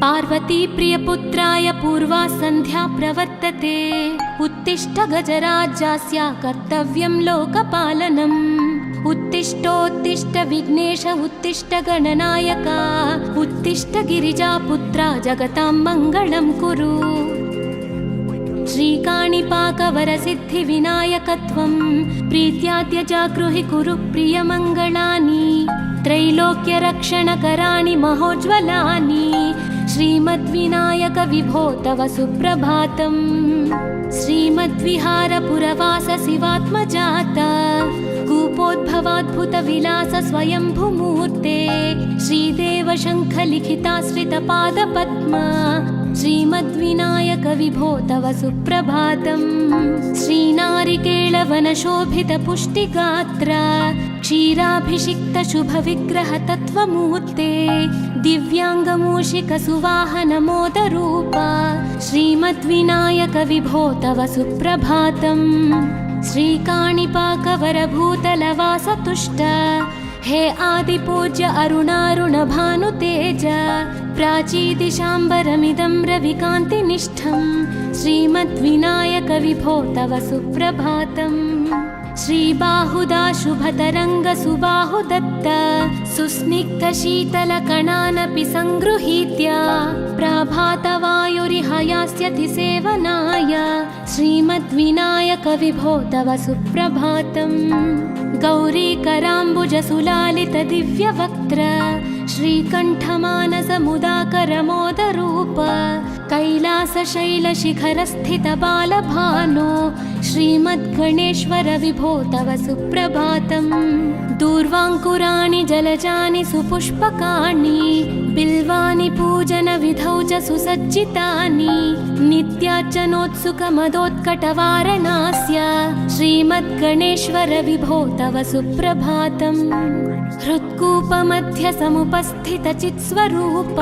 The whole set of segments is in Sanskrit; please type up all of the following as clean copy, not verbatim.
पार्वती प्रियपुत्राय पूर्वा सन्ध्या प्रवर्तते। उत्तिष्ठ गजराज्यास्य कर्तव्यं लोकपालनम्। उत्तिष्ठोत्तिष्ठ विघ्नेश उत्तिष्ठ गणनायक। उत्तिष्ठ गिरिजापुत्रा जगतां मङ्गलं कुरु। श्रीकाणिपाकवरसिद्धिविनायकत्वं प्रीत्याद्य जागृहि कुरु प्रियमङ्गलानि। त्रैलोक्यरक्षणकराणि महोज्ज्वलानि। श्रीमद्विनायक विभो तव सुप्रभातम्। श्रीमद्विहारपुरवास शिवात्मजात कूपोद्भवाद्भुतविलास स्वयंभुमूर्ते। श्रीदेव शङ्खलिखिताश्रितपादपद्म। श्रीमद्विनायक विभो तव सुप्रभातम्। श्रीनारिकेळवनशोभितपुष्टिगात्र क्षीराभिषिक्तशुभविग्रह तत्त्वमूर्ते। दिव्याङ्गमूषिकसुवाहनमोदरूप श्रीमद्विनायक विभो तव सुप्रभातम्। श्रीकाणिपाकवरभूतलवासतुष्ट हे आदिपूज्य अरुणारुणभानुतेज। प्राचीदिशाम्बरमिदं रविकान्तिनिष्ठं श्रीमद्विनायक विभो तव सुप्रभातम्। श्रीबाहुदा शुभतरङ्गसुबाहुदत्त सुस्निग्धशीतलकणानपि सङ्गृहीत्य प्रभातवायुरिहयास्यति सेवनाय श्रीमद्विनायक विभो तव सुप्रभातम्। गौरीकराम्बुजसुलालितदिव्यवक्त्र श्रीकण्ठमानसमुदाकरमोदरूप कैलासशैलशिखरस्थितबालभानो श्रीमद्गणेश्वर विभो तव सुप्रभातम्। दूर्वाङ्कुराणि जलजानि सुपुष्पकाणि बिल्वानि पूजनविधौ च सुसज्जितानि। नित्यार्चनोत्सुकमदोत्कटवारणास्य श्रीमद्गणेश्वर विभो तव सुप्रभातम्। हृत्कूपमध्य समुपस्थितचित्स्वरूप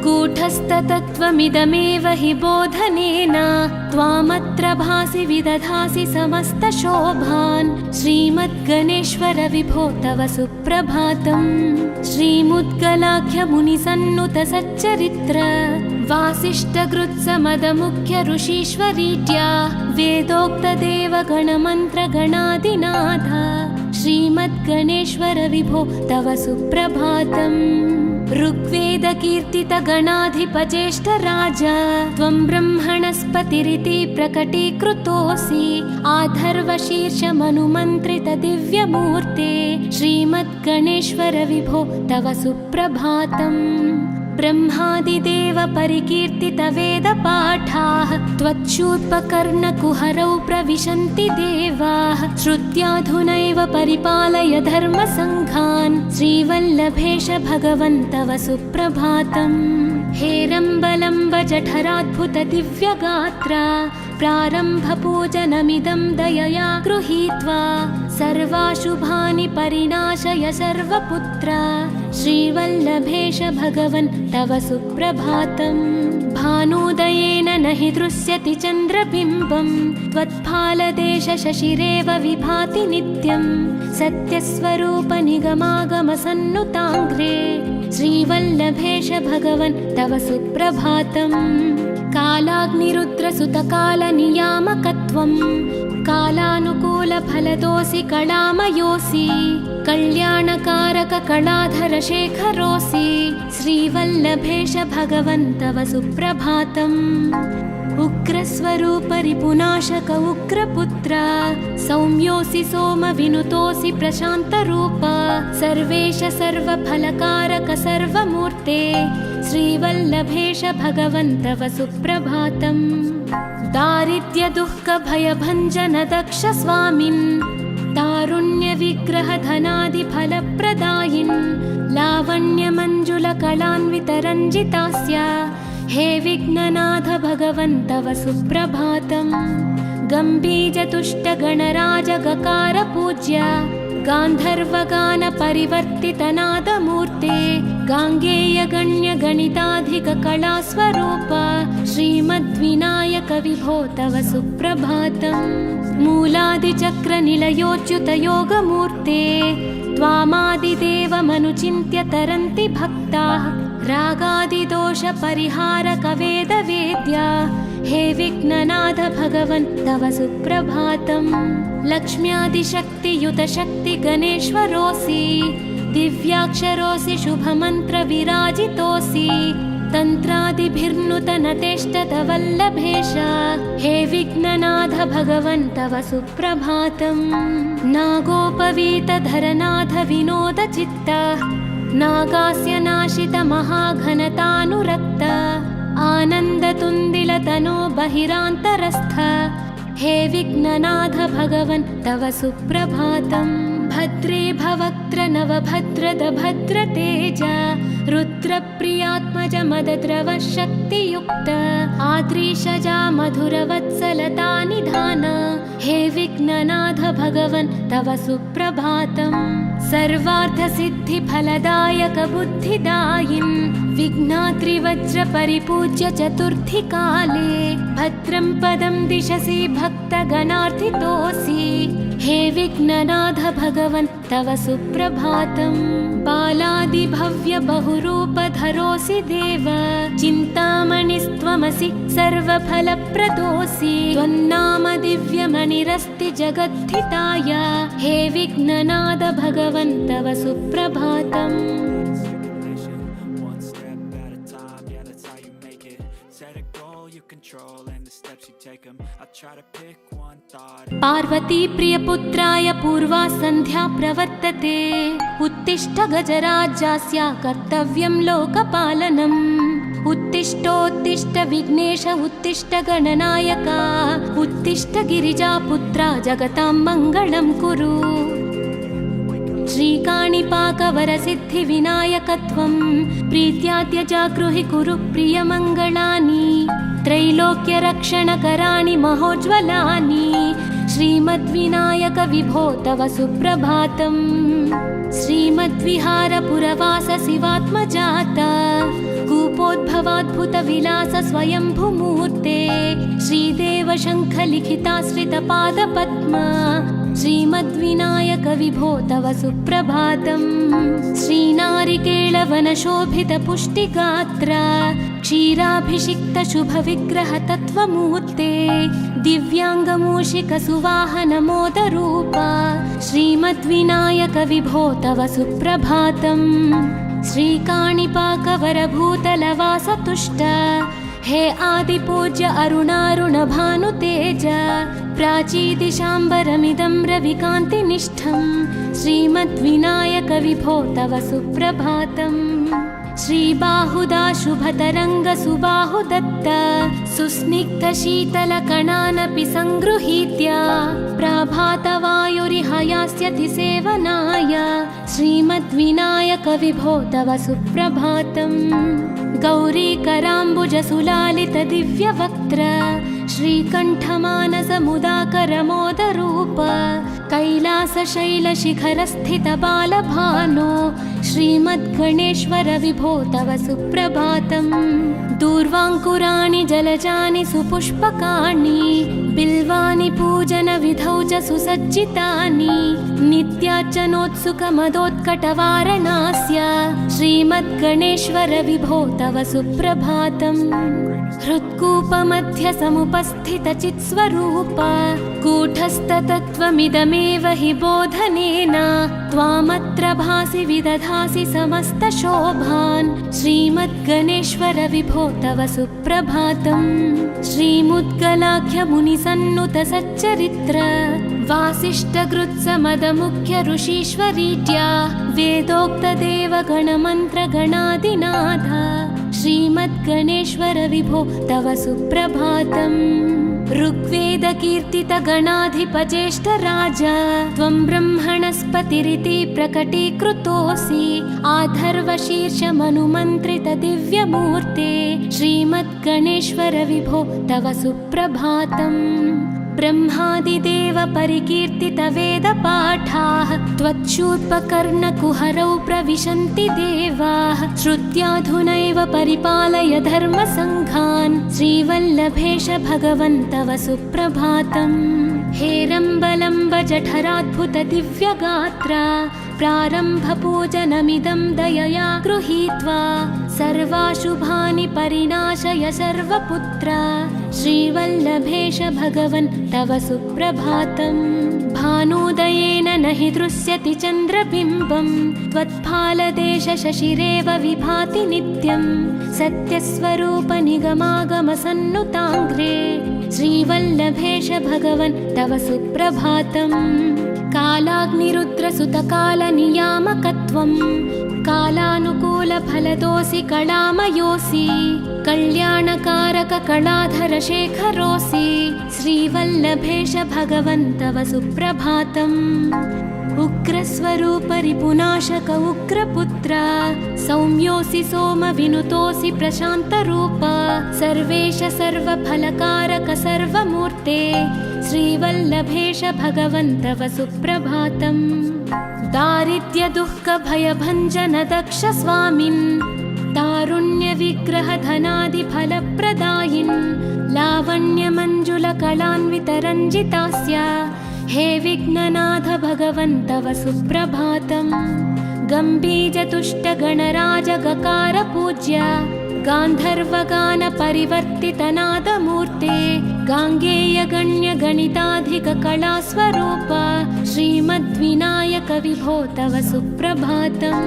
कूटस्थतत्त्वमिदमेव हि बोधनेन त्वामत्र भासि विदधासि समस्तशोभान् श्रीमद्गणेश्वर विभो तव सुप्रभातम्। श्रीमुद्गलाख्यमुनिसन्नुत सच्चरित्र वासिष्ठगृत्समदमुख्य ऋषीश्वरीट्या वेदोक्तदेवगणमन्त्रगणादिनाथ श्रीमद्गणेश्वर विभो तव सुप्रभातम्। ऋग्वेदकीर्तितगणाधिपज्येष्ठराज त्वं ब्रह्मणस्पतिरिति प्रकटीकृतोऽसि। आधर्वशीर्षमनुमन्त्रितदिव्यमूर्ते श्रीमद्गणेश्वर विभो तव सुप्रभातम्। ब्रह्मादिदेव परिकीर्तितवेदपाठाः त्वच्छूर्पकर्णकुहरौ प्रविशन्ति देवाः। श्रुत्याधुनैव परिपालय धर्मसङ्घान् श्रीवल्लभेश भगवन् तव सुप्रभातम्। हेरम्बलम्ब जठराद्भुतदिव्यगात्र प्रारम्भपूजनमिदं दयया गृहीत्वा सर्वाशुभानि परिनाशय सर्वपुत्र श्रीवल्लभेश भगवन् तव सुप्रभातम्। भानुदयेन न हि दृश्यति चन्द्रबिम्बं त्वत्फालदेश शशिरेव विभाति नित्यं। सत्यस्वरूप निगमागमसन्नुताङ्घ्रे श्रीवल्लभेश भगवन् तव सुप्रभातम्। कालाग्निरुद्रसुतकालनियामकत्वं कालानुकूलफलदोऽसि कलामयोऽसि। कल्याणकारक कलाधर शेखरोऽसि श्रीवल्लभेश भगवन् तव सुप्रभातम्। उग्रस्वरूप रिपुनाशक उग्रपुत्र सौम्योऽसि सोमविनुतोऽसि प्रशान्तरूप सर्वेश सर्वफलकारक सर्वमूर्ते श्रीवल्लभेश भगवन् तव सुप्रभातम्। दारिद्र्यदुःखभयभञ्जन दक्ष स्वामिन् तारुण्यविग्रह धनादिफलप्रदायिन् लावण्यमञ्जुलकलान्वितरञ्जितास्य हे विघ्ननाथ भगवन् तव सुप्रभातम्। गम्भीजतुष्टगणराजगकार पूज्य गान्धर्वगानपरिवर्तितनादमूर्ते गाङ्गेयगण्यगणिताधिककलास्वरूप श्रीमद्विनायक विभो तव सुप्रभातम्। मूलादिचक्रनिलयोच्युतयोगमूर्ते त्वामादिदेवमनुचिन्त्य तरन्ति भक्ताः रागादिदोषपरिहारकवेदवेद्या हे विघ्ननाथ भगवन् तव सुप्रभातम्। लक्ष्म्यादिशक्तियुतशक्ति गणेश्वरोऽसि दिव्याक्षरोऽसि शुभमन्त्रविराजितोऽसि तन्त्रादिभिर्नुतनतेष्टतवल्लभेश हे विघ्ननाथ भगवन् तव सुप्रभातम्। नागोपवीतधरनाथ विनोदचित्त नागास्य नाशित महाघनतानुरक्त आनन्दतुन्दिलतनो बहिरान्तरस्थ हे विघ्ननाथ भगवन् तव सुप्रभातम्। भद्रे भवक्त्र नवभद्रद भद्रतेज रुद्रप्रियात्मज मदद्रव शक्तियुक्त आद्रीशजा मधुरवत्सलता निधान हे विघ्ननाथ भगवन् तव सुप्रभातम्। सर्वार्थसिद्धिफलदायक बुद्धिदायिन् विघ्नाद्रिवज्रपरिपूज्य चतुर्थी काले भद्रं पदं दिशसि भक्तगणार्थितोऽसि हे विघ्ननाथ भगवन् तव सुप्रभातम्। बालादिभव्य बहुरूपधरोऽसि देव चिन्तामणिस्त्वमसि सर्वफलप्रदोऽसि त्वन्नाम दिव्यमणिरस्ति जगद्धिताय हे विघ्ननाथ भगवन् तव सुप्रभातम्। पार्वती प्रियपुत्राय पूर्वा सन्ध्या प्रवर्तते उत्तिष्ठ गजराज्यास्य कर्तव्यं लोकपालनम्। उत्तिष्ठोत्तिष्ठ विघ्नेश उत्तिष्ठ गणनायका उत्तिष्ठ गिरिजापुत्रा जगतां मङ्गलं कुरु। श्रीकाणिपाकवरसिद्धिविनायकत्वं प्रीत्याद्यजागृहि कुरु प्रियमङ्गलानि त्रैलोक्यरक्षणकराणि महोज्ज्वलानि श्रीमद्विनायक विभो तव सुप्रभातम्। श्रीमद्विहारपुरवास शिवात्मजाता कूपोद्भवाद्भुतविलास स्वयंभुमूर्ते श्रीदेव शङ्खलिखिताश्रितपादपद्मा श्रीमद्विनायक विभो तव सुप्रभातम्। श्रीनारिकेळवनशोभितपुष्टिगात्र क्षीराभिषिक्तशुभविग्रहतत्त्वमूर्ते दिव्याङ्गमूषिकसुवाहनमोदरूपा श्रीमद्विनायक विभो तव सुप्रभातम्। श्रीकाणिपाकवरभूतलवासतुष्ट हे आदिपूज्य अरुणारुणभानुतेज प्राचीदिशाम्बरमिदं रविकान्तिनिष्ठं श्रीमद्विनायक विभो तव सुप्रभातम्। श्रीबाहुदा शुभतरङ्ग सुबाहुदत्त सुस्निग्धशीतलकणानपि सङ्गृहीत्य प्रभातवायुरिहयास्यति सेवनाय श्रीमद्विनायक विभो तव सुप्रभातम्। गौरीकराम्बुजसुलालितदिव्यवक्त्र श्रीकण्ठमानसमुदाकरमोदरूप कैलासशैलशिखरस्थितबालभानो श्रीमद्गणेश्वर विभो तव सुप्रभातम्। दूर्वाङ्कुराणि जलजानि सुपुष्पकाणि बिल्वानि पूजनविधौ च सुसज्जितानि नित्यार्चनोत्सुकमदोत्कटवारणास्य श्रीमद्गणेश्वर विभो तव सुप्रभातम्। हृत्कूपमध्य समुपस्थितचित्स्वरूप कूटस्थतत्त्वमिदमेव हि बोधनेन त्वामत्र भासि विदधासि समस्तशोभान् श्रीमद्गणेश्वर विभो तव सुप्रभातम्। श्रीमुद्गलाख्यमुनिसन्नुतसच्चरित्र वासिष्ठगृत्समदमुख्य ऋषीश्वरीट्या वेदोक्तदेवगणमन्त्रगणादिनाथ श्रीमद्गणेश्वर विभो तव सुप्रभातम्। ऋग्वेदकीर्तितगणाधिपज्येष्ठराज त्वं ब्रह्मणस्पतिरिति प्रकटीकृतोऽसि आधर्वशीर्षमनुमन्त्रितदिव्यमूर्ते श्रीमद्गणेश्वर विभो तव सुप्रभातम्। ब्रह्मादिदेव परिकीर्तितवेदपाठाः त्वच्छूर्पकर्णकुहरौ प्रविशन्ति देवाः श्रुत्याधुनैव परिपालय धर्मसङ्घान् श्रीवल्लभेश भगवन् तव सुप्रभातम्। हेरम्बलम्ब जठराद्भुत दिव्यगात्र प्रारम्भपूजनमिदं दयया गृहीत्वा सर्वाशुभानि परिनाशय सर्वपुत्र श्रीवल्लभेश भगवन् तव सुप्रभातम् भानोदयेन न हि दृश्यति चन्द्रबिम्बं त्वत्फालदेश शशिरेव विभाति नित्यं सत्यस्वरूप निगमागमसन्नुताङ्घ्रे श्रीवल्लभेश भगवन् तव सुप्रभातम् कालाग्निरुद्रसुतकालनियामकत्वं कालानुकूलफलदोऽसि कलामयोऽसि कल्याणकारक कलाधर शेखरोऽसि श्रीवल्लभेश भगवन् तव सुप्रभातम् उग्रस्वरूप रिपुनाशक उग्रपुत्र सौम्योऽसि सोमविनुतोऽसि प्रशान्तरूप सर्वेश सर्वफलकारक सर्वमूर्ते श्रीवल्लभेश भगवन् तव सुप्रभातम् दारिद्र्यदुःखभयभञ्जन दक्ष स्वामिन् तारुण्यविग्रह धनादिफलप्रदायिन् लावण्यमञ्जुलकलान्वितरञ्जितास्य हे विघ्ननाथ भगवन् तव सुप्रभातम् गम्भीजतुष्टगणराजगकार पूज्य गान्धर्वगान परिवर्तितनादमूर्ते गाङ्गेयगण्यगणिताधिककलास्वरूप श्रीमद्विनायक विभो तव सुप्रभातम्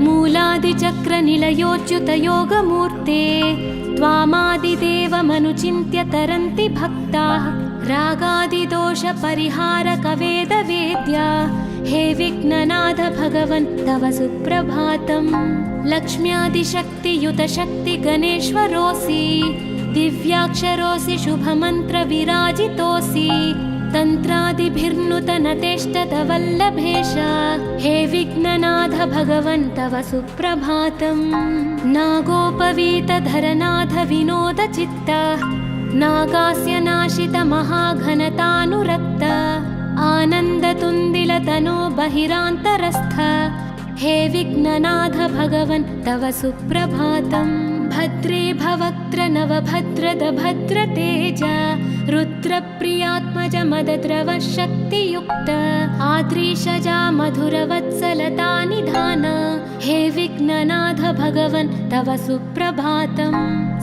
मूलादिचक्रनिलयोच्युतयोगमूर्ते त्वामादिदेवमनुचिन्त्य तरन्ति भक्ताः रागादिदोषपरिहारक वेदवेद्या हे विघ्ननाथ भगवन् तव सुप्रभातम् लक्ष्म्यादिशक्तियुत शक्ति गणेश्वरोऽसि दिव्याक्षरोऽसि शुभमन्त्र विराजितोऽसि तन्त्रादिभिर्नुतनतेष्टत वल्लभेश हे विघ्ननाथ भगवन् तव सुप्रभातम् नागोपवीतधरनाथ विनोद चित्त नागास्य नाशित महाघनतानुरक्त आनन्दतुन्दिलतनो बहिरान्तरस्थ हे विघ्ननाथ भगवन् तव सुप्रभातम् भद्रे भवक्त्र नवभद्रद भद्रतेज रुद्रप्रियात्मज मदद्रव शक्तियुक्त आद्रीशजा मधुरवत्सलता निधान हे विघ्ननाथ भगवन् तव सुप्रभातम्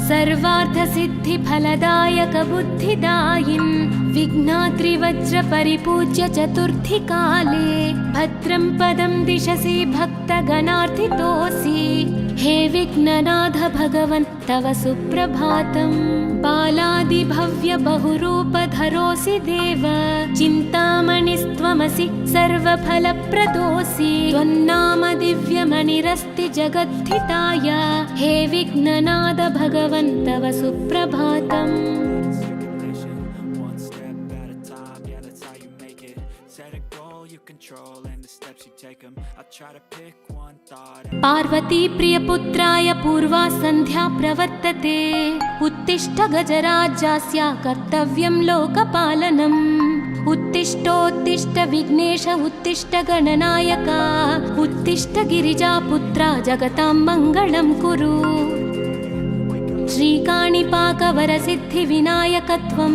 सर्वार्थसिद्धिफलदायक बुद्धिदायिन् विघ्नाद्रिवज्र परिपूज्य चतुर्थी काले भद्रं पदं दिशसि भक्तगणार्थितोऽसि हे विघ्ननाथ भगवन् तव सुप्रभातम् बालादिभव्य बहुरूपधरोऽसि देव चिन्तामणिस्त्वमसि सर्वफलप्रदोऽसि त्वन्नाम दिव्यमणिरस्ति जगद्धिताय हे विघ्ननाथ भगवन् तव सुप्रभातम् पार्वती प्रियपुत्राय पूर्वा सन्ध्या प्रवर्तते उत्तिष्ठ गजराज्यस्य कर्तव्यं लोकपालनम् उत्तिष्ठोत्तिष्ठ विघ्नेश उत्तिष्ठ गणनायक उत्तिष्ठ गिरिजापुत्रा जगतां मङ्गलं कुरु श्रीकाणिपाकवरसिद्धिविनायकत्वं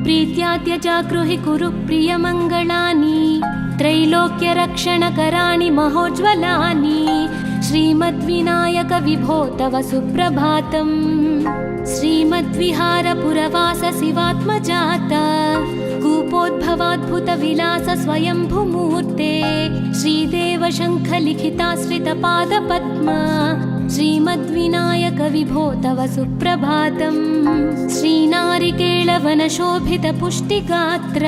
प्रीत्याद्य जागृहि कुरु प्रियमङ्गलानि त्रैलोक्यरक्षणकराणि महोज्ज्वलानि श्रीमद्विनायक विभो तव सुप्रभातम् श्रीमद्विहारपुरवास शिवात्मजात कूपोद्भवाद्भुतविलास स्वयंभुमूर्ते श्रीदेव शङ्खलिखिताश्रितपादपद्मा श्रीमद्विनायक विभो तव सुप्रभातम् श्रीनारिकेळवनशोभितपुष्टिगात्र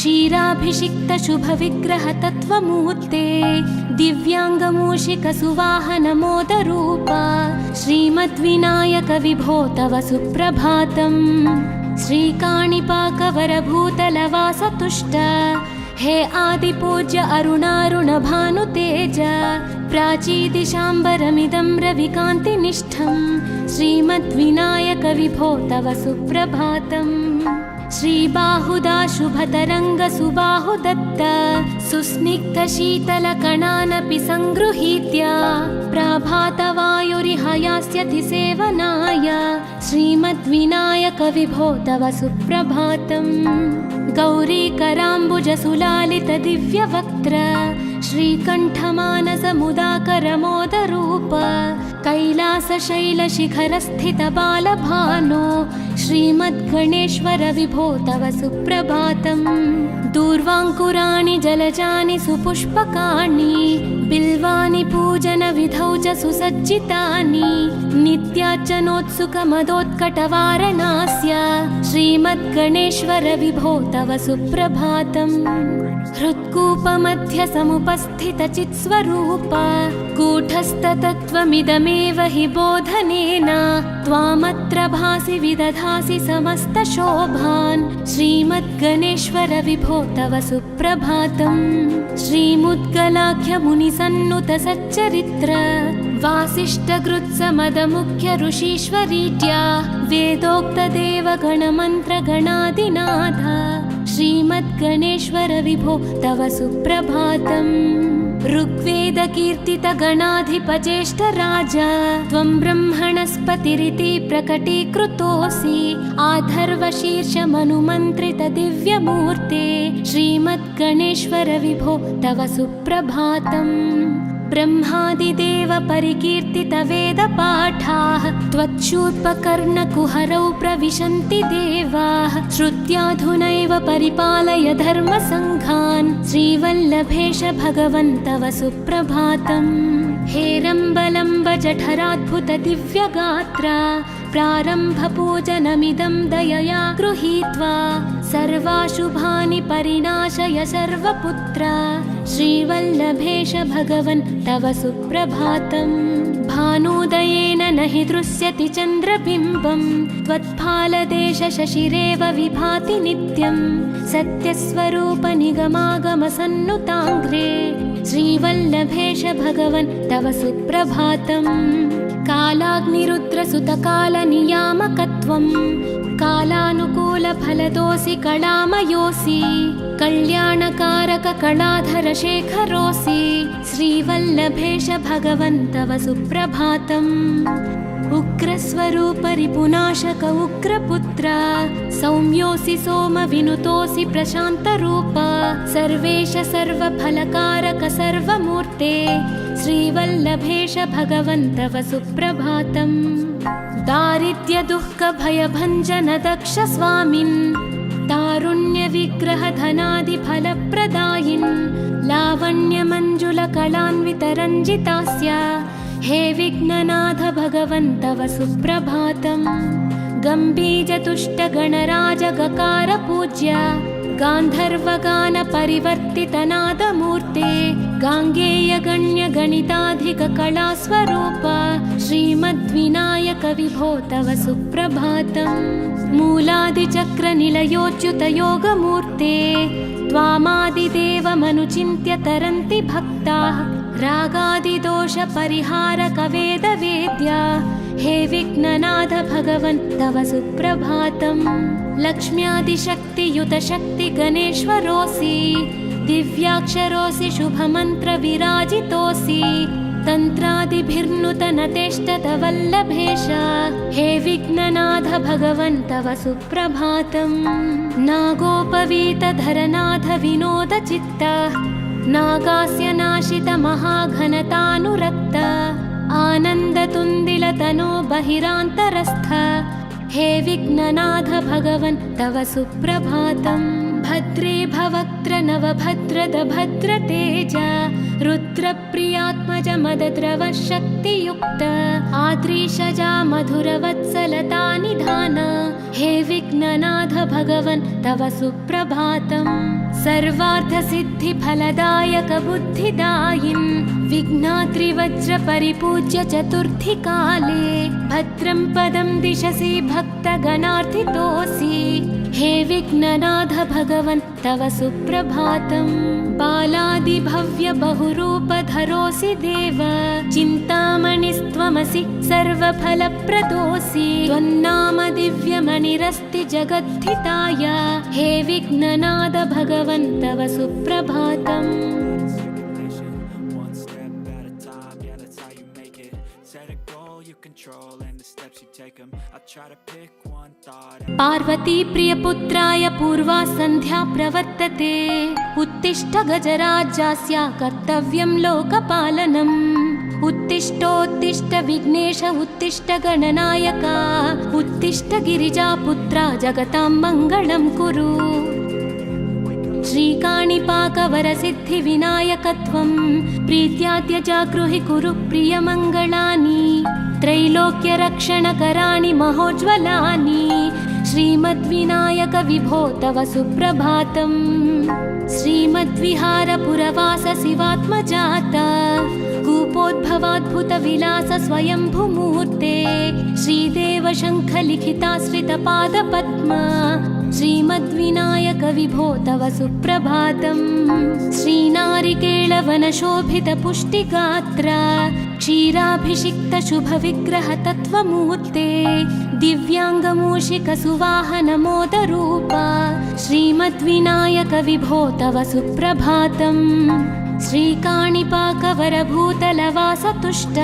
क्षीराभिषिक्त शुभविग्रह तत्त्वमूर्ते दिव्याङ्गमूषिकसुवाहनमोदरूप श्रीमद्विनायक विभो तव सुप्रभातम् श्रीकाणिपाकवरभूतलवासतुष्ट हे आदिपूज्य अरुणारुणभानुतेज प्राचीदिशाम्बरमिदं रविकान्तिनिष्ठं श्रीमद्विनायक विभो तव सुप्रभातम् श्रीबाहुदा शुभतरङ्गसुबाहुदत्त सुस्निग्धशीतलकणानपि सङ्गृहीत्य प्रभातवायुरिहयास्यति सेवनाय श्रीमद्विनायक विभो तव सुप्रभातम् गौरीकराम्बुजसुलालितदिव्यवक्त्र श्रीकण्ठमानसमुदाकरमोदरूप कैलासशैलशिखरस्थितबालभानो श्रीमद्गणेश्वर विभो तव सुप्रभातम्। दूर्वाङ्कुराणि जलजानि सुपुष्पकाणि बिल्वानि पूजनविधौ च सुसज्जितानि नित्यार्चनोत्सुकमदोत्कटवारणास्य श्रीमद्गणेश्वर विभो तव सुप्रभातम्। हृत्कूपमध्य समुपस्थितचित्स्वरूप कूटस्थतत्त्वमिदमेव हि बोधनेन त्वामत्र भासि विदधासि समस्तशोभान् श्रीमद्गणेश्वर विभो तव सुप्रभातम्। श्रीमुद्गलाख्यमुनिसन्नुत सच्चरित्र वासिष्ठगृत्समदमुख्य ऋषीश्वरीत्या वेदोक्तदेवगणमन्त्रगणादिनाथ श्रीमद्गणेश्वर विभो तव सुप्रभातम्। ऋग्वेदकीर्तितगणाधिपज्येष्ठराज त्वं ब्रह्मणस्पतिरिति प्रकटीकृतोऽसि आधर्वशीर्षमनुमन्त्रितदिव्यमूर्ते श्रीमद्गणेश्वर विभो तव सुप्रभातम्। ब्रह्मादिदेव परिकीर्तितवेदपाठाः त्वच्छूर्पकर्णकुहरौ प्रविशन्ति देवाः श्रुत्याधुनैव परिपालय धर्मसङ्घान् श्रीवल्लभेश भगवन् तव सुप्रभातम्। हेरम्बलम्ब जठराद्भुत दिव्यगात्रा प्रारम्भपूजनमिदं दयया गृहीत्वा सर्वाशुभानि परिनाशय सर्वपुत्र श्रीवल्लभेश भगवन् तव सुप्रभातम्। भानुदयेन न हि दृश्यति चन्द्रबिम्बं त्वत्फालदेश शशिरेव विभाति नित्यं सत्यस्वरूप निगमागमसन्नुताङ्घ्रे श्रीवल्लभेश भगवन् तव सुप्रभातम्। कालाग्निरुद्रसुतकालनियामकत्वं कालानुकूलफलदोऽसि कलामयोऽसि कल्याणकारककलाधरशेखरोऽसि श्रीवल्लभेश भगवन् तव सुप्रभातम्। उग्रस्वरूप रिपुनाशक उग्रपुत्र सौम्योऽसि सोमविनुतोऽसि प्रशान्तरूप सर्वेश सर्वफलकारक सर्वमूर्ते श्रीवल्लभेश भगवन् तव सुप्रभातम्। दारिद्र्यदुःखभयभञ्जन दक्ष स्वामिन् तारुण्यविग्रहधनादिफलप्रदायिन् लावण्यमञ्जुलकलान्वितरञ्जितास्य हे विघ्ननाथ भगवन् तव सुप्रभातम्। गम्भीजतुष्टगणराजगकार पूज्य गान्धर्वगानपरिवर्तितनादमूर्ते गाङ्गेयगण्यगणिताधिककलास्वरूप श्रीमद्विनायक विभो तव सुप्रभातम्। मूलादिचक्रनिलयोच्युतयोगमूर्ते त्वामादिदेवमनुचिन्त्य तरन्ति भक्ताः रागादिदोषपरिहारकवेदवेद्या हे विघ्ननाथ भगवन् तव सुप्रभातम्। लक्ष्म्यादिशक्तियुतशक्तिगणेश्वरोऽसि दिव्याक्षरोऽसि शुभमन्त्रविराजितोऽसि तन्त्रादिभिर्नुतनतेष्टतवल्लभेश हे विघ्ननाथ भगवन् तव सुप्रभातम्। नागोपवीतधरनाथ विनोदचित्त नागास्य नाशित महाघनतानुरक्त आनन्दतुन्दिलतनो बहिरान्तरस्थ हे विघ्ननाथ भगवन् तव सुप्रभातम्। भद्रे भवक्त्र नवभद्रद भद्रतेज रुद्रप्रियात्मज मदद्रव शक्तियुक्त आद्रीशजा मधुरवत्सलता निधान हे विघ्ननाथ भगवन् तव सुप्रभातम्। सर्वार्थसिद्धिफलदायक बुद्धिदायिन् विघ्नाद्रिवज्रपरिपूज्य चतुर्थी काले भद्रं पदं दिशसि भक्तगणार्थितोऽसि हे विघ्ननाथ भगवन् तव सुप्रभातम्। बालादिभव्य बहुरूपधरोऽसि देव चिन्तामणिस्त्वमसि सर्वफलप्रदोऽसि त्वन्नाम दिव्यमणिरस्ति जगद्धिताय हे विघ्ननाथ भगवन् तव सुप्रभातम्। control and the steps you take them. I try to pick one thought. Parvati प्रियपुत्राय पूर्वा सन्ध्या प्रवर्तते उत्तिष्ठ गजराज्यस्य कर्तव्यं लोकपालनम् उत्तिष्ठोत्तिष्ठ विघ्नेश उत्तिष्ठ गणनायक उत्तिष्ठ गिरिजापुत्रा जगतां मङ्गलं कुरु श्रीकाणिपाकवरसिद्धिविनायकत्वं प्रीत्याद्य जागृहि कुरु प्रियमङ्गलानि त्रैलोक्यरक्षणकराणि महोज्ज्वलानि श्रीमद्विनायक विभो तव सुप्रभातम् श्रीमद्विहारपुरवास शिवात्मजात कूपोद्भवाद्भुतविलास स्वयंभूमूर्ते श्रीदेव शङ्खलिखिताश्रितपादपद्मा श्रीमद्विनायक विभो तव सुप्रभातम् श्रीनारिकेळवनशोभितपुष्टिगात्र क्षीराभिषिक्त शुभविग्रह तत्त्वमूर्ते दिव्याङ्गमूषिकसुवाहनमोदरूप श्रीमद्विनायक विभो तव सुप्रभातम् श्रीकाणिपाकवरभूतलवासतुष्ट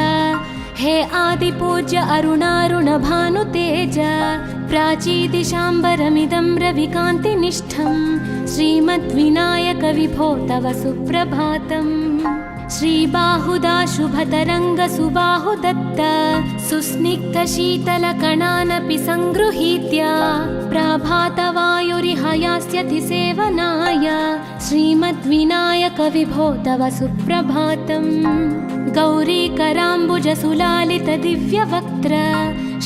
हे आदिपूज्य अरुणारुणभानुतेज प्राचीदिशाम्बरमिदं रविकान्तिनिष्ठं श्रीमद्विनायक विभो तव सुप्रभातम् श्रीबाहुदा शुभतरङ्गसुबाहुदत्त सुस्निग्धशीतलकणानपि सङ्गृहीत्य प्रभातवायुरिहयास्यति सेवनाय श्रीमद्विनायक विभो तव सुप्रभातम् गौरीकराम्बुजसुलालितदिव्यवक्त्र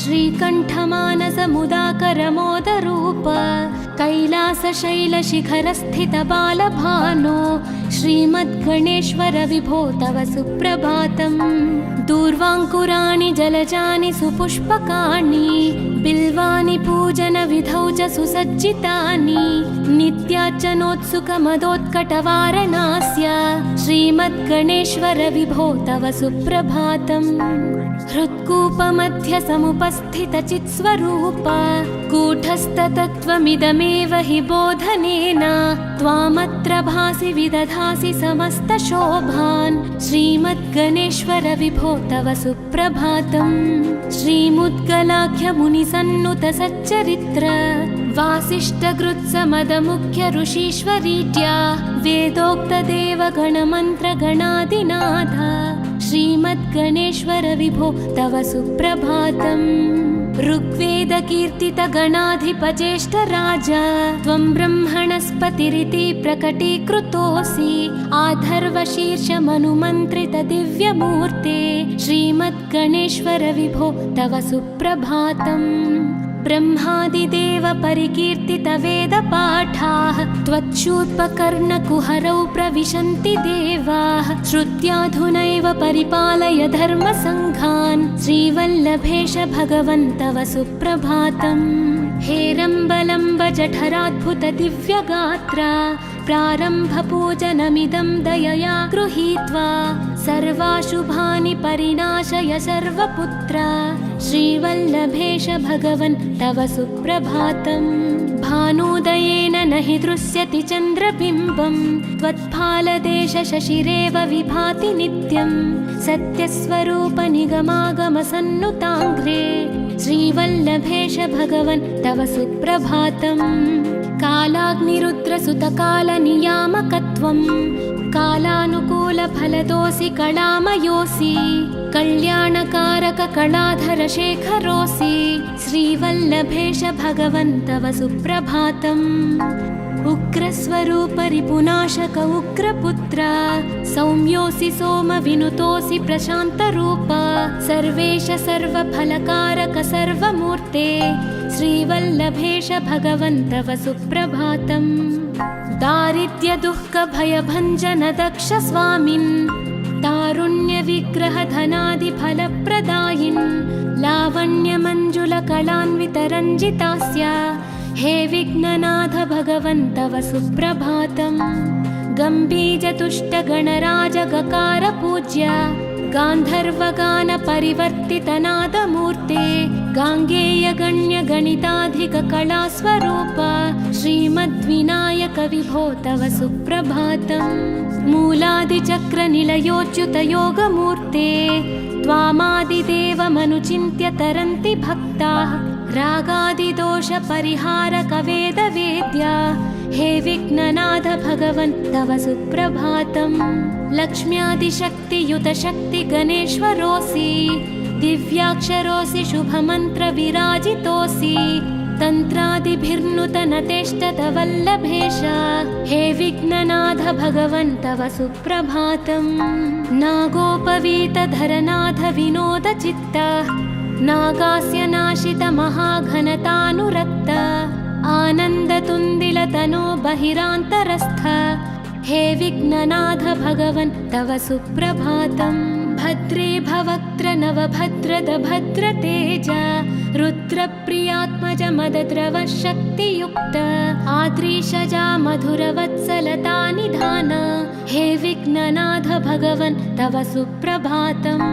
श्रीकण्ठमानसमुदाकरमोदरूप कैलासशैलशिखरस्थितबालभानो श्रीमद्गणेश्वर विभो तव सुप्रभातम् दूर्वाङ्कुराणि जलजानि सुपुष्पकाणि बिल्वानि पूजनविधौ च सुसज्जितानि नित्यार्चनोत्सुकमदोत्कटवारणास्य श्रीमद्गणेश्वर विभो तव सुप्रभातम् हृत्कूपमध्यसमुपस्थितचित्स्वरूप कूटस्थतत्त्वमिदमेव हि बोधनेन त्वामत्र भासि विदधासि समस्तशोभान् श्रीमद्गणेश्वर विभो तव सुप्रभातम् श्रीमुद्गलाख्यमुनिसन्नुतसच्चरित्र वासिष्ठगृत्समदमुख्य ऋषीश्वरीत्या वेदोक्तदेवगणमन्त्रगणादिनाथ श्रीमद्गणेश्वर विभो तव सुप्रभातम् ऋग्वेदकीर्तितगणाधिपज्येष्ठराज त्वं ब्रह्मणस्पतिरिति प्रकटीकृतोऽसि आधर्वशीर्षमनुमन्त्रितदिव्यमूर्ते श्रीमद्गणेश्वर विभो तव सुप्रभातम् ब्रह्मादिदेव परिकीर्तितवेदपाठाः त्वच्छूर्पकर्णकुहरौ प्रविशन्ति देवाः श्रुत्याधुनैव परिपालय धर्मसङ्घान् श्रीवल्लभेश भगवन् तव सुप्रभातम् हेरम्बलम्ब जठराद्भुत दिव्यगात्र प्रारम्भपूजनमिदं दयया गृहीत्वा सर्वाशुभानि परिणाशय सर्वपुत्र श्रीवल्लभेश भगवन् तव सुप्रभातम् भानोदयेन न हि दृश्यति चन्द्रबिम्बं त्वत्फालदेश शशिरेव विभाति नित्यं सत्यस्वरूप निगमागमसन्नुताङ्घ्रे श्रीवल्लभेश भगवन् तव सुप्रभातम् कालाग्निरुद्रसुतकालनियामकत्वं कालानुकूलफलदोऽसि कलामयोऽसि कल्याणकारक कलाधर शेखरोऽसि श्रीवल्लभेश भगवन् तव सुप्रभातम् उग्रस्वरूप रिपुनाशक उग्रपुत्र सौम्योऽसि सोमविनुतोऽसि प्रशान्तरूप सर्वेश सर्वफलकारक सर्वमूर्ते श्रीवल्लभेश भगवन् तव सुप्रभातम् दारिद्र्यदुःखभयभञ्जन दक्ष स्वामिन् तारुण्यविग्रहधनादिफलप्रदायिन् लावण्यमञ्जुलकलान्वितरञ्जितास्य हे विघ्ननाथ भगवन् तव सुप्रभातम् गम्भीजतुष्टगणराजगकार पूज्य गान्धर्वगानपरिवर्तितनादमूर्ते गाङ्गेयगण्यगणिताधिककलास्वरूप श्रीमद्विनायक विभो तव सुप्रभातम् मूलादिचक्रनिलयोच्युतयोगमूर्ते त्वामादिदेवमनुचिन्त्य तरन्ति भक्ताः रागादिदोषपरिहारकवेदवेद्या हे विघ्ननाथ भगवन् तव सुप्रभातम् लक्ष्म्यादिशक्तियुतशक्तिगणेश्वरोऽसि दिव्याक्षरोऽसि शुभमन्त्रविराजितोऽसि तन्त्रादिभिर्नुतनतेष्टतवल्लभेश हे विघ्ननाथ भगवन् तव सुप्रभातम् नागोपवीतधरनाथ विनोदचित्त नागास्य नाशित महाघनतानुरक्त आनन्दतुन्दिलतनो बहिरान्तरस्थ हे विघ्ननाथ भगवन् तव सुप्रभातम् भद्रे भवक्त्र नवभद्रद भद्रतेज रुद्रप्रियात्मज मदद्रव शक्तियुक्त आद्रीशजा मधुरवत्सलता निधान हे विघ्ननाथ भगवन् तव सुप्रभातम्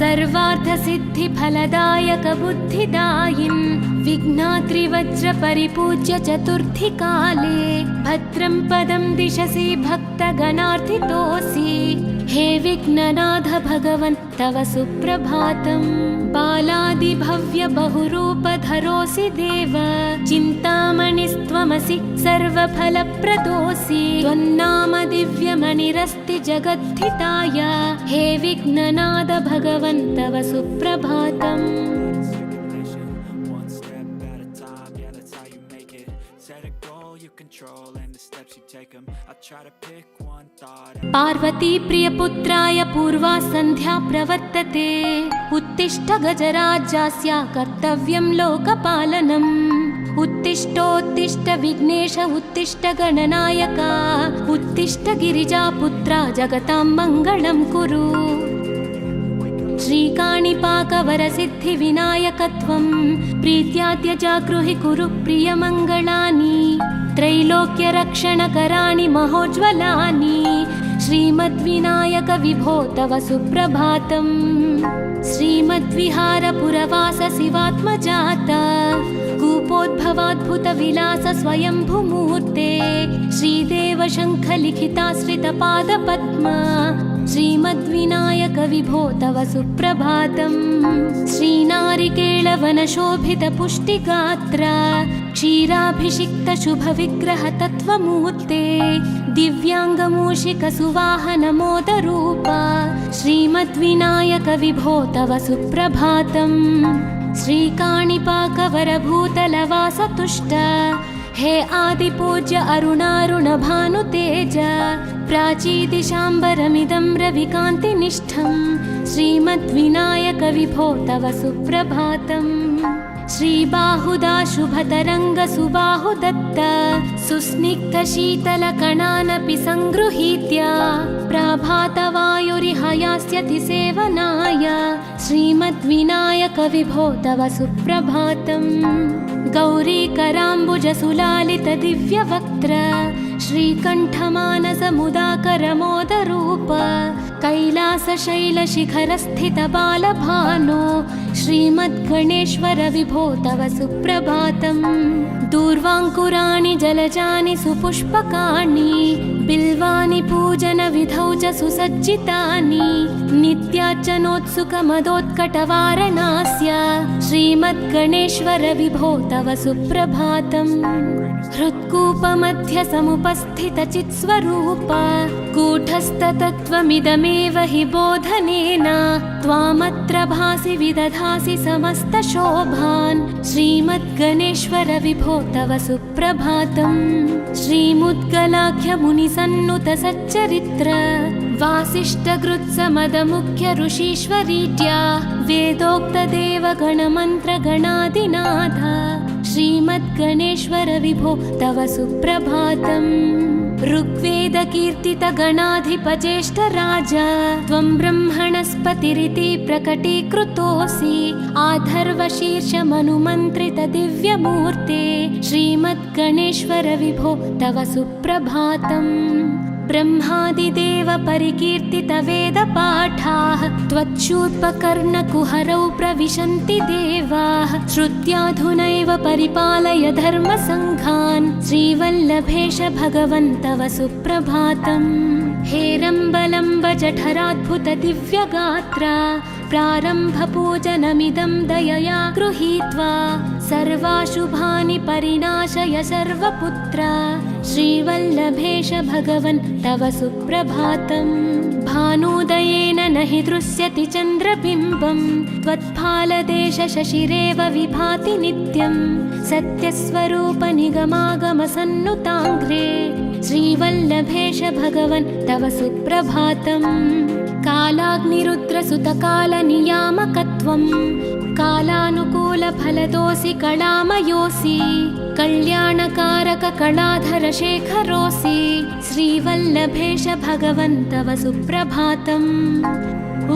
सर्वार्थसिद्धिफलदायक बुद्धिदायिन् विघ्नात्रिवज्रपरिपूज्य चतुर्थी काले भद्रं पदं दिशसि भक्तगणार्थितोऽसि हे विघ्ननाथ भगवन् तव सुप्रभातम् बालादिभव्य बहुरूपधरोऽसि देव चिन्तामणिस्त्वमसि सर्वफलप्रदोऽसि त्वन्नाम दिव्यमणिरस्ति जगद्धिताय हे विघ्ननाथ भगवन् तव सुप्रभातम् पार्वती प्रियपुत्राय पूर्वा सन्ध्या प्रवर्तते उत्तिष्ठ गजराज्यास्य कर्तव्यं लोकपालनम् उत्तिष्ठोत्तिष्ठ विघ्नेश उत्तिष्ठ गणनायका उत्तिष्ठ गिरिजापुत्रा जगतां मङ्गलं कुरु श्रीकाणिपाकवरसिद्धिविनायकत्वं प्रीत्याद्य जागृहि कुरु प्रियमङ्गलानि त्रैलोक्यरक्षणकराणि महोज्ज्वलानि श्रीमद्विनायक विभो तव सुप्रभातम् श्रीमद्विहारपुरवास शिवात्मजात कूपोद्भवाद्भुतविलास स्वयंभुमूर्ते श्रीदेव शङ्खलिखिताश्रितपादपद्मा श्रीमद्विनायक विभो तव सुप्रभातम् श्रीनारिकेळवनशोभितपुष्टिगात्र क्षीराभिषिक्तशुभविग्रहतत्त्वमूर्ते दिव्याङ्गमूषिकसुवाहनमोदरूपा श्रीमद्विनायक विभो तव सुप्रभातम् श्रीकाणिपाकवरभूतलवासतुष्ट हे आदिपूज्य अरुणारुणभानुतेज प्राचीदिशाम्बरमिदं रविकान्तिनिष्ठं श्रीमद्विनायक विभो तव सुप्रभातम् श्रीबाहुदा शुभतरङ्गसुबाहुदत्त सुस्निग्धशीतलकणानपि सङ्गृहीत्य प्राभातवायुरिह यास्यति सेवनाय श्रीमद्विनायक विभो तव सुप्रभातम् गौरीकराम्बुजसुलालितदिव्यवक्त्र श्रीकण्ठमानसमुदाकरमोदरूप कैलासशैलशिखरस्थितबालभानो श्रीमद्गणेश्वर विभो तव सुप्रभातम् दूर्वाङ्कुराणि जलजानि सुपुष्पकाणि बिल्वानि पूजनविधौ च सुसज्जितानि नित्यार्चनोत्सुकमदोत्कटवारणास्य श्रीमद्गणेश्वर विभो तव सुप्रभातम् हृत्कूपमध्य समुपस्थितचित्स्वरूप कूटस्थतत्त्वमिदमेव हि बोधनेन त्वामत्र भासि विदधासि समस्तशोभान् श्रीमद्गणेश्वर विभो तव सुप्रभातम् श्रीमुद्गलाख्यमुनिसन्नुतसच्चरित्र वासिष्ठगृत्समदमुख्य ऋषीश्वरीट्या वेदोक्तदेवगणमन्त्रगणादिनाथ श्रीमद्गणेश्वर विभो तव सुप्रभातम् ऋग्वेदकीर्तितगणाधिपज्येष्ठराज त्वं ब्रह्मणस्पतिरिति प्रकटीकृतोऽसि आधर्वशीर्षमनुमन्त्रितदिव्यमूर्ते श्रीमद्गणेश्वर विभो तव सुप्रभातम् ब्रह्मादिदेव परिकीर्तितवेदपाठाः त्वच्छूर्पकर्णकुहरौ प्रविशन्ति देवाः श्रुत्याधुनैव परिपालय धर्मसङ्घान् श्रीवल्लभेश भगवन् तव सुप्रभातम् हेरम्बलम्ब जठराद्भुत दिव्यगात्र प्रारम्भपूजनमिदं दयया गृहीत्वा सर्वाशुभानि परिणाशय सर्वपुत्र श्रीवल्लभेश भगवन् तव सुप्रभातम् भानुदयेन न हि दृश्यति चन्द्रबिम्बं त्वत्फालदेश शशिरेव विभाति नित्यं सत्यस्वरूप निगमागमसन्नुताङ्घ्रे श्रीवल्लभेश भगवन् तव सुप्रभातम् कालाग्निरुद्रसुतकालनियामकत्वं कालानुकूलफलदोऽसि कलामयोऽसि कल्याणकारक कलाधर शेखरोऽसि श्रीवल्लभेश भगवन् तव सुप्रभातम्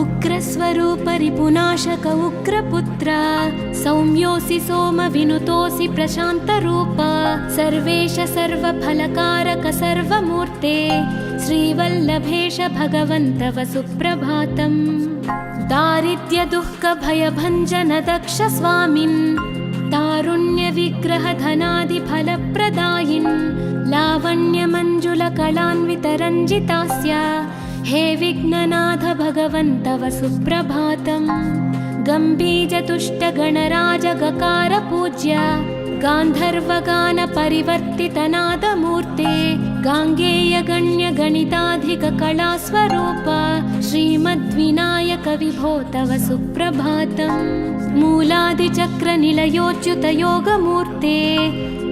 उग्रस्वरूप रिपुनाशक उग्रपुत्र सौम्योऽसि सोमविनुतोऽसि प्रशान्तरूप सर्वेश सर्वफलकारक सर्वमूर्ते श्रीवल्लभेश भगवन् तव सुप्रभातम् दारिद्र्यदुःखभयभञ्जन दक्ष स्वामिन् तारुण्यविग्रह धनादिफलप्रदायिन् लावण्यमञ्जुलकलान्वितरञ्जितास्य हे विघ्ननाथ भगवन् तव सुप्रभातम् गम्भीजतुष्टगणराजगकार पूज्य गान्धर्वगान परिवर्तितनादमूर्ते गाङ्गेयगण्यगणिताधिककलास्वरूप श्रीमद्विनायक विभो तव सुप्रभातम् मूलादिचक्रनिलयोच्युतयोगमूर्ते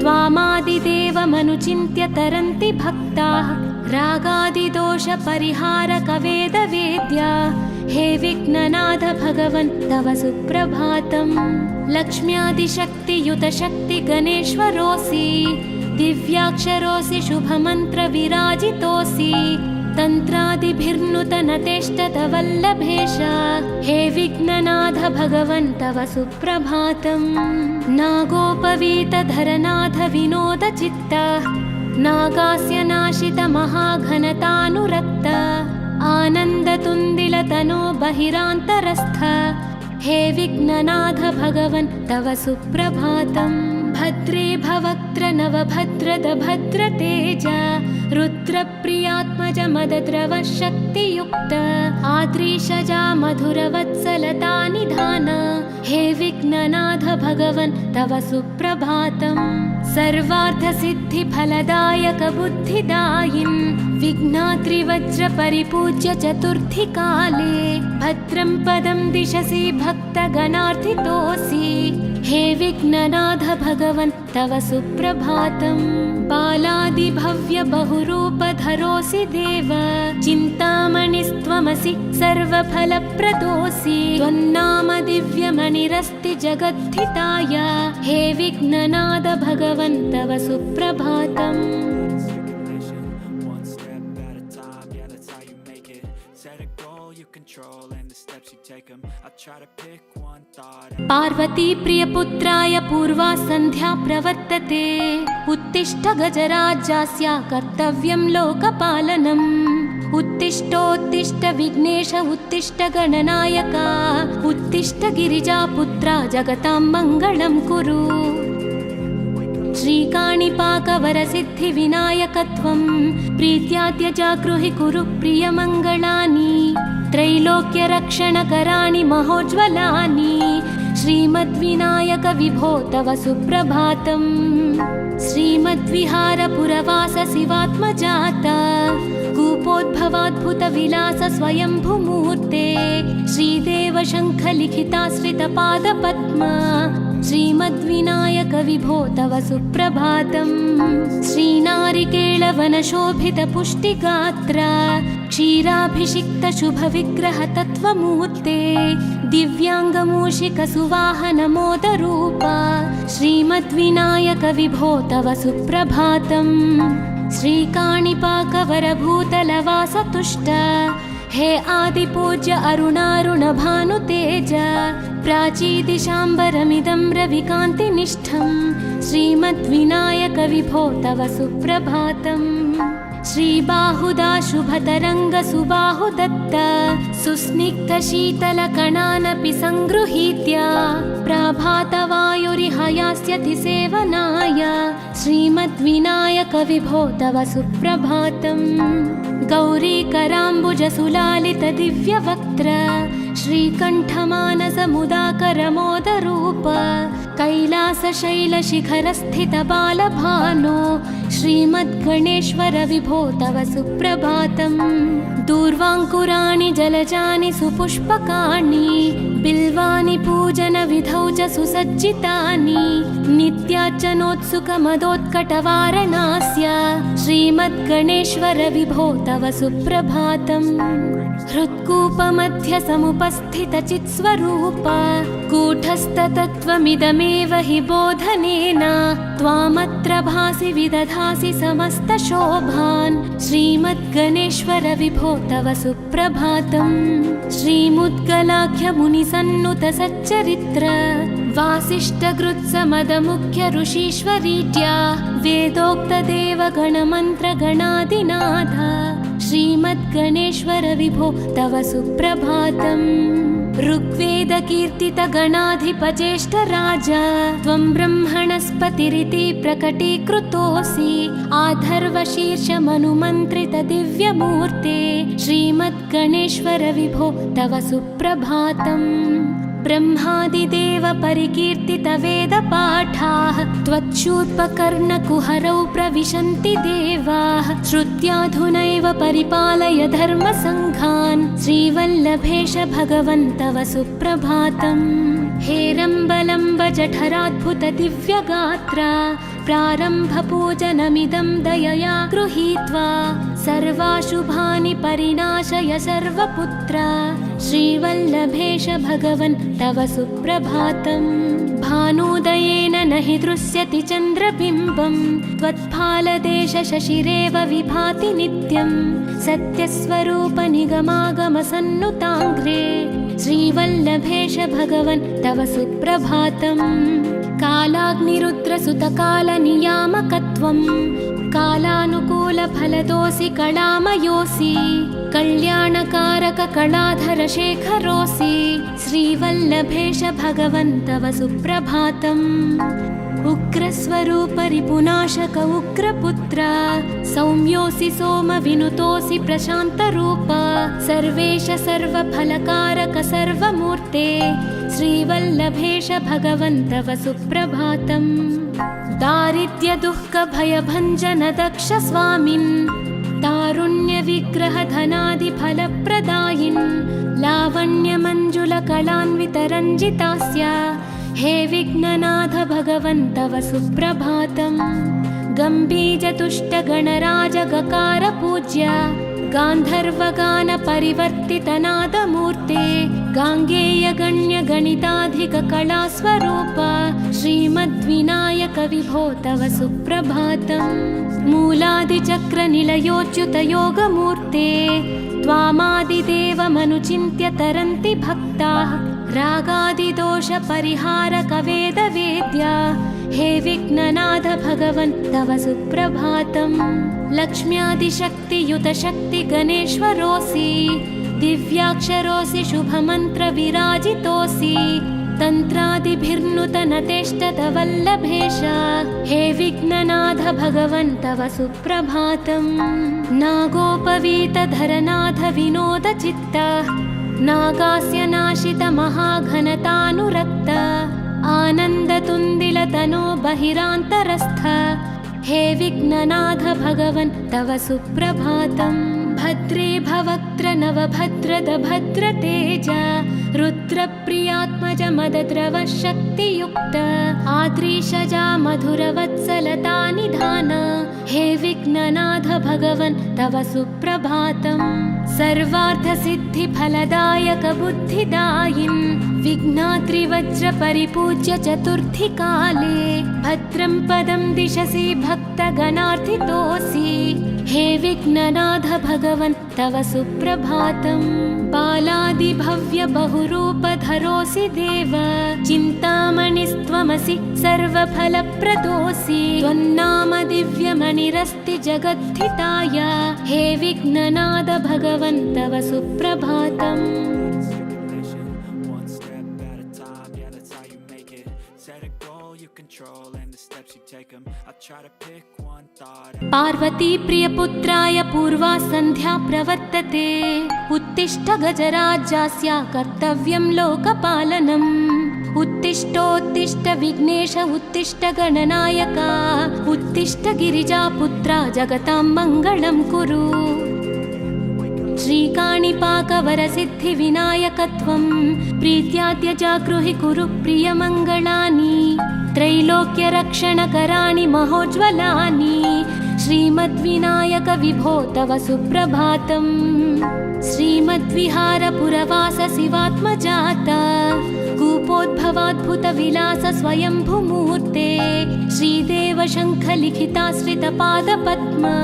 त्वामादिदेवमनुचिन्त्य तरन्ति भक्ताः रागादिदोषपरिहारक वेदवेद्या हे विघ्ननाथ भगवन् तव सुप्रभातम् लक्ष्म्यादिशक्तियुत शक्ति गणेश्वरोऽसि दिव्याक्षरोऽसि शुभमन्त्र विराजितोऽसि तन्त्रादिभिर्नुतनतेष्टत वल्लभेश हे विघ्ननाथ भगवन् तव सुप्रभातम् नागोपवीतधरनाथ विनोद चित्त नागास्य नाशित महाघनतानुरक्त आनन्दतुन्दिलतनो बहिरान्तरस्थ हे विघ्ननाथ भगवन् तव सुप्रभातम् भद्रे भवक्त्र नवभद्रद भद्रतेज रुद्रप्रियात्मज मदद्रव शक्तियुक्त आद्रीशजा मधुरवत्सलता निधान हे विघ्ननाथ भगवन् तव सुप्रभातम् सर्वार्थसिद्धिफलदायक बुद्धिदायिन् विघ्नात्रिवज्र परिपूज्य चतुर्थी काले भद्रं पदं दिशसि भक्तगणार्थितोऽसि हे विघ्ननाथ भगवन् तव सुप्रभातम् बालादिभव्य बहुरूपधरोऽसि देव चिन्तामणिस्त्वमसि सर्वफलप्रदोऽसि त्वन्नाम दिव्यमणिरस्ति जगद्धिताय हे विघ्ननाथ भगवन् तव सुप्रभातम् पार्वती प्रियपुत्राय पूर्वा सन्ध्या प्रवर्तते उत्तिष्ठ गजराज्यस्य कर्तव्यं लोकपालनम् उत्तिष्ठोत्तिष्ठ विघ्नेश उत्तिष्ठ गणनायक उत्तिष्ठ गिरिजापुत्रा जगतां मङ्गलं कुरु श्रीकाणिपाकवरसिद्धिविनायकत्वं प्रीत्याद्य जागृहि कुरु प्रियमङ्गलानि त्रैलोक्यरक्षणकराणि महोज्ज्वलानि श्रीमद्विनायक विभो तव सुप्रभातम् श्रीमद्विहारपुरवास शिवात्मजात कूपोद्भवाद्भुतविलास स्वयंभुमूर्ते श्रीदेव शङ्खलिखिताश्रितपादपद्मा श्रीमद्विनायक विभो तव सुप्रभातम् श्रीनारिकेळवनशोभितपुष्टिगात्र क्षीराभिषिक्त शुभविग्रह तत्त्वमूर्ते दिव्याङ्गमूषिक सुवाहन मोदरूप श्रीमद्विनायक विभो तव सुप्रभातम् श्रीकाणिपाकवरभूतलवासतुष्ट हे आदिपूज्य अरुणारुण भानुतेज प्राचीदिशाम्बरमिदं रविकान्तिनिष्ठं श्रीमद्विनायक विभो तव सुप्रभातम् श्रीबाहुदा शुभतरङ्ग सुबाहुदत्त सुस्निग्धशीतलकणानपि सङ्गृहीत्य प्रभातवायुरिहयास्यति सेवनाय श्रीमद्विनायक विभो तव सुप्रभातम् गौरीकराम्बुजसुलालित दिव्यवक्त्र श्रीकण्ठमानसमुदाकरमोदरूप कैलासशैलशिखरस्थितबालभानो श्रीमद्गणेश्वर विभो तव सुप्रभातम्। दूर्वाङ्कुराणि जलजानि सुपुष्पकाणि बिल्वानि पूजनविधौ च सुसज्जितानि नित्यार्चनोत्सुकमदोत्कटवारणास्य श्रीमद्गणेश्वर विभो तव सुप्रभातम्। हृत्कूपमध्यसमुपस्थितचित्स्वरूप कूटस्थतत्त्वमिदमेव हि बोधनेन त्वामत्र भासि विदधासि समस्तशोभान् श्रीमद्गणेश्वर विभो तव सुप्रभातम्। श्रीमुद्गलाख्यमुनिसन्नुत सच्चरित्र वासिष्ठगृत्समदमुख्य ऋषीश्वरीड्या वेदोक्तदेवगणमन्त्रगणादिनाथ श्रीमद्गणेश्वर विभो तव सुप्रभातम्। ऋग्वेदकीर्तितगणाधिपज्येष्ठराज त्वं ब्रह्मणस्पतिरिति प्रकटीकृतोऽसि आधर्वशीर्षमनुमन्त्रितदिव्यमूर्ते श्रीमद्गणेश्वर विभो तव सुप्रभातम्। ब्रह्मादिदेव परिकीर्तितवेदपाठाः त्वच्छूर्पकर्णकुहरौ प्रविशन्ति देवाः श्रुत्याधुनैव परिपालय धर्मसङ्घान् श्रीवल्लभेश भगवन् तव सुप्रभातम्। हेरम्बलम्ब जठराद्भुतदिव्यगात्रा प्रारम्भपूजनमिदं दयया गृहीत्वा सर्वाशुभानि परिनाशय सर्वपुत्र श्रीवल्लभेश भगवन् तव सुप्रभातम्। भानुदयेन न हि दृश्यति चन्द्रबिम्बं त्वत्फालदेशशशिरेव विभाति नित्यं सत्यस्वरूप निगमागमसन्नुताङ्घ्रे श्रीवल्लभेश भगवन् तव सुप्रभातम्। कालाग्निरुद्रसुतकालनियामकत्वं कालानुकूलफलदोऽसि कलामयोऽसि कल्याणकारककलाधरशेखरोऽसि श्रीवल्लभेश भगवन् तव सुप्रभातम्। उग्रस्वरूपरिपुनाशक उग्रपुत्र सौम्योऽसि सोमविनुतोऽसि प्रशान्तरूप सर्वेश सर्वफलकारक सर्वमूर्ते श्रीवल्लभेश भगवन् तव सुप्रभातम्। दारिद्र्यदुःखभयभञ्जन दक्ष स्वामिन् तारुण्यविग्रहधनादिफलप्रदायिन् लावण्यमञ्जुलकलान्वितरञ्जितास्य हे विघ्ननाथ भगवन् तव सुप्रभातम्। गम्भीजतुष्टगणराजगकार पूज्य गान्धर्वगानपरिवर्तितनादमूर्ते गाङ्गेयगण्यगणिताधिककलास्वरूप श्रीमद्विनायक विभो तव सुप्रभातम्। मूलादिचक्रनिलयोच्युतयोगमूर्ते त्वामादिदेवमनुचिन्त्य तरन्ति भक्ताः रागादिदोषपरिहारकवेदवेद्या हे विघ्ननाथ भगवन् तव सुप्रभातम्। लक्ष्म्यादिशक्तियुतशक्तिगणेश्वरोऽसि दिव्याक्षरोऽसि शुभमन्त्रविराजितोऽसि तन्त्रादिभिर्नुतनतेष्टतवल्लभेश हे विघ्ननाथ भगवन् तव सुप्रभातम्। नागोपवीतधरनाथ विनोदचित्त नागास्य नाशित महाघनतानुरक्त आनन्दतुन्दिलतनो बहिरान्तरस्थ हे विघ्ननाथ भगवन् तव सुप्रभातम्। भद्रे भवक्त्र नवभद्रद भद्रतेज रुद्रप्रियात्मज मदद्रव शक्तियुक्त आद्रीशजा मधुरवत्सलता निधान हे विघ्ननाथ भगवन् तव सुप्रभातम्। सर्वार्थसिद्धिफलदायक बुद्धिदायिन् विघ्नाद्रिवज्रपरिपूज्य चतुर्थीकाले भद्रं पदं दिशसि भक्तगणार्थितोऽसि हे विघ्ननाथ भगवन् तव सुप्रभातम्। बालादिभव्य बहुरूपधरोऽसि देव चिन्तामणिस्त्वमसि सर्वफलप्रदोऽसि त्वन्नाम दिव्यमणिरस्ति जगद्धिताय हे विघ्ननाथ भगवन् तव सुप्रभातम्। One step at a time, yeah, that's how you make it. Set a goal, you can control and the steps you take them. I try to pick one thought. Parvati प्रियपुत्राय पूर्वा सन्ध्या प्रवर्तते उत्तिष्ठ गजराज्यस्य कर्तव्यं लोकपालनम् उत्तिष्ठोत्तिष्ठ विघ्नेश उत्तिष्ठ गणनायक उत्तिष्ठ गिरिजापुत्रा जगतां मङ्गलं कुरु श्रीकाणिपाकवरसिद्धिविनायकत्वं प्रीत्याद्य जागृहि कुरु प्रियमङ्गलानि त्रैलोक्यरक्षणकराणि महोज्ज्वलानि श्रीमद्विनायक विभो तव सुप्रभातम् श्रीमद्विहारपुरवास शिवात्मजात कूपोद्भवाद्भुतविलास स्वयंभुमूर्ते श्रीदेव शङ्खलिखिताश्रितपादपद्मा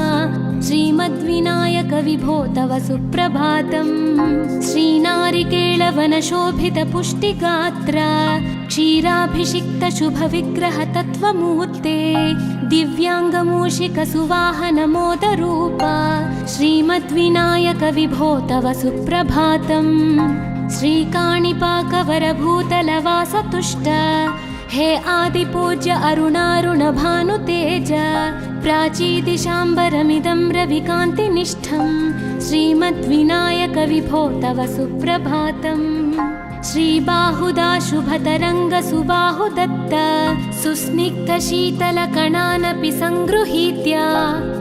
श्रीमद्विनायक विभो तव सुप्रभातम् श्रीनारिकेळवनशोभितपुष्टिगात्र क्षीराभिषिक्त शुभविग्रह तत्त्वमूर्ते दिव्याङ्गमूषिकसुवाहनमोदरूप श्रीमद्विनायक विभो तव सुप्रभातम् श्रीकाणिपाकवरभूतलवासतुष्ट हे आदिपूज्य अरुणारुणभानुतेज प्राचीदिशाम्बरमिदं रविकान्तिनिष्ठं श्रीमद्विनायक विभो तव सुप्रभातम् श्रीबाहुदा शुभतरङ्गसुबाहुदत्त सुस्निग्धशीतलकणानपि सङ्गृहीत्य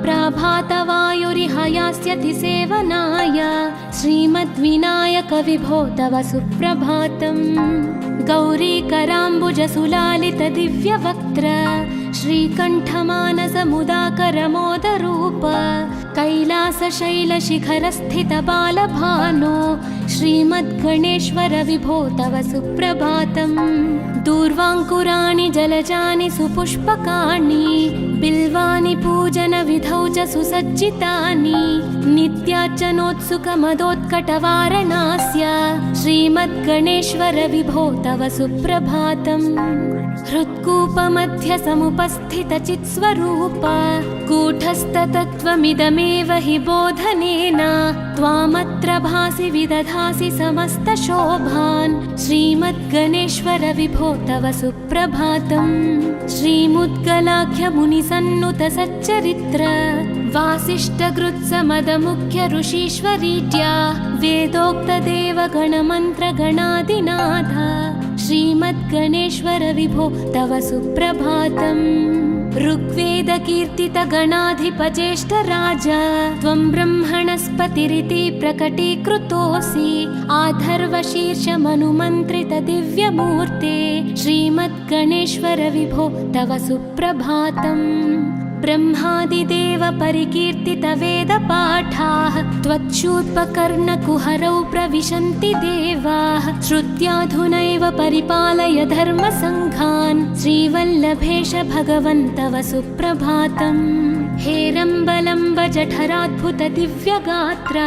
प्रभातवायुरिहयास्यति सेवनाय श्रीमद्विनायक विभो तव सुप्रभातम् गौरीकराम्बुजसुलालितदिव्यवक्त्र श्रीकण्ठमानसमुदाकरमोदरूप कैलासशैलशिखरस्थितबालभानो श्रीमद्गणेश्वर विभो तव सुप्रभातम् दूर्वाङ्कुराणि जलजानि सुपुष्पकाणि बिल्वानि पूजनविधौ च सुसज्जितानि नित्यार्चनोत्सुकमदोत्कटवारणास्य श्रीमद्गणेश्वर विभो तव सुप्रभातम् हृत्कूपमध्य समुपस्थितचित्स्वरूप कूटस्थतत्त्वमिदमेव हि बोधनेन त्वामत्र भासि विदधासि समस्तशोभान् श्रीमद्गणेश्वर विभो तव सुप्रभातम् श्रीमुद्गलाख्यमुनिसन्नुत सच्चरित्र वासिष्ठगृत्समदमुख्य ऋषीश्वरीज्या वेदोक्तदेवगणमन्त्रगणादिनाथ श्रीमद्गणेश्वर विभो तव सुप्रभातम् ऋग्वेदकीर्तितगणाधिपज्येष्ठराज त्वं ब्रह्मणस्पतिरिति प्रकटीकृतोऽसि आधर्वशीर्षमनुमन्त्रितदिव्यमूर्ते श्रीमद्गणेश्वर विभो तव सुप्रभातम् ब्रह्मादिदेव परिकीर्तितवेदपाठाः त्वच्छूत्पकर्णकुहरौ प्रविशन्ति देवाः श्रुत्याधुनैव परिपालय धर्मसङ्घान् श्रीवल्लभेश भगवन् तव सुप्रभातम् हेरम्बलम्ब जठराद्भुत दिव्यगात्र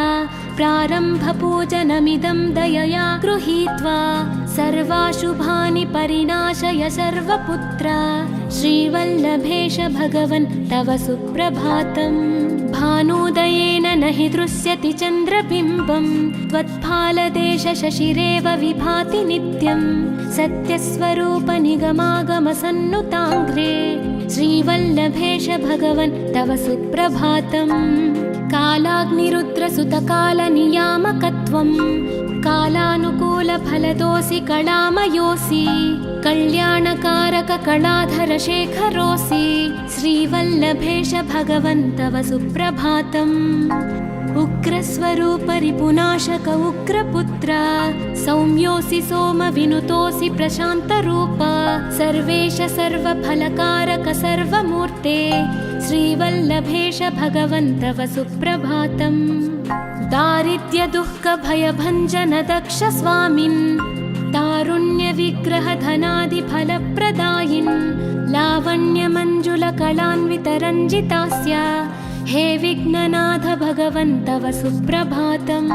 प्रारम्भपूजनमिदं दयया गृहीत्वा सर्वाशुभानि परिनाशय सर्वपुत्र श्रीवल्लभेश भगवन् तव सुप्रभातम् भानुदयेन न हि दृश्यति चन्द्रबिम्बं त्वत्फालदेश शशिरेव विभाति नित्यं सत्यस्वरूप निगमागमसन्नुताङ्घ्रे श्रीवल्लभेश भगवन् तव सुप्रभातम् कालाग्निरुद्रसुतकालनियामकत्वं कालानुकूलफलदोऽसि कलामयोऽसि कल्याणकारक कलाधरशेखरोऽसि श्रीवल्लभेश भगवन् तव सुप्रभातम् उग्रस्वरूप रिपुनाशक उग्रपुत्र सौम्योऽसि सोमविनुतोऽसि प्रशान्तरूप सर्वेश सर्वफलकारक सर्वमूर्ते श्रीवल्लभेश भगवन् तव सुप्रभातम् दारिद्र्यदुःखभयभञ्जन दक्ष स्वामिन् तारुण्यविग्रहधनादिफलप्रदायिन् लावण्यमञ्जुलकलान्वितरञ्जितास्य हे विघ्ननाथ भगवन् तव सुप्रभातम्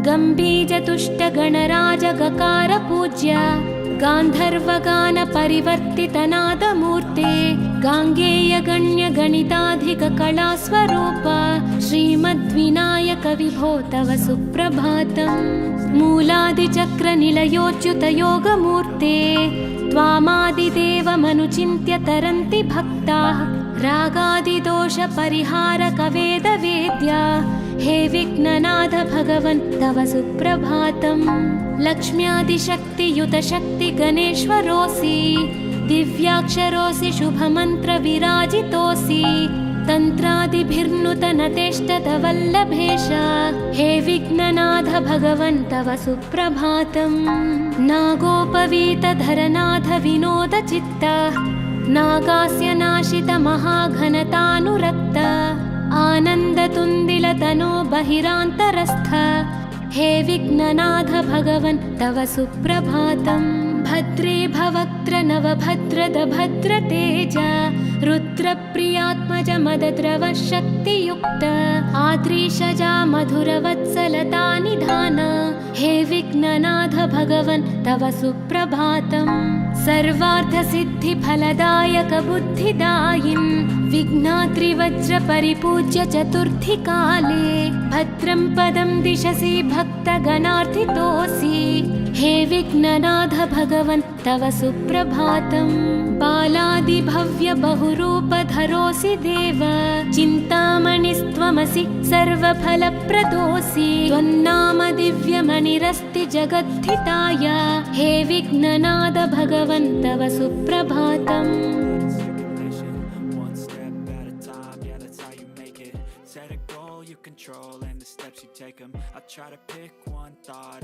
गम्भीजतुष्टगणराजगकार गान्धर्वगानपरिवर्तितनादमूर्ते गाङ्गेयगण्यगणिताधिककलास्वरूप श्रीमद्विनायक विभो तव सुप्रभातम् मूलादिचक्रनिलयोच्युतयोगमूर्ते त्वामादिदेवमनुचिन्त्य तरन्ति भक्ताः रागादिदोषपरिहारकवेदवेद्या हे विघ्ननाथ भगवन् तव सुप्रभातम् लक्ष्म्यादिशक्तियुतशक्तिगणेश्वरोऽसि दिव्याक्षरोऽसि शुभमन्त्रविराजितोऽसि तन्त्रादिभिर्नुतनतेष्टतवल्लभेश हे विघ्ननाथ भगवन् तव सुप्रभातम् नागोपवीतधरनाथ विनोदचित्त नागास्य नाशित महाघनतानुरक्त आनन्दतुन्दिलतनो बहिरान्तरस्थ हे विघ्ननाथ भगवन् तव सुप्रभातम् भद्रे भवक्त्र नवभद्रद भद्रतेज रुद्रप्रियात्मज मदद्रव शक्तियुक्त आद्रीशजा मधुरवत्सलता निधान हे विघ्ननाथ भगवन् तव सुप्रभातम् सर्वार्थसिद्धिफलदायक बुद्धिदायिन् विघ्नाद्रिवज्रपरिपूज्य चतुर्थीकाले भद्रं पदं दिशसि भक्तगणार्थितोऽसि हे विघ्ननाथ भगवन् तव सुप्रभातम् बालादिभव्य बहुरूपधरोऽसि देव चिन्तामणिस्त्वमसि सर्वफलप्रदोऽसि त्वन्नाम दिव्यमणिरस्ति जगद्धिताय हे विघ्ननाथ भगवन् तव सुप्रभातम् One step at a time, yeah, that's how you make it. Set a goal you control and the steps you take them. I try to pick one thought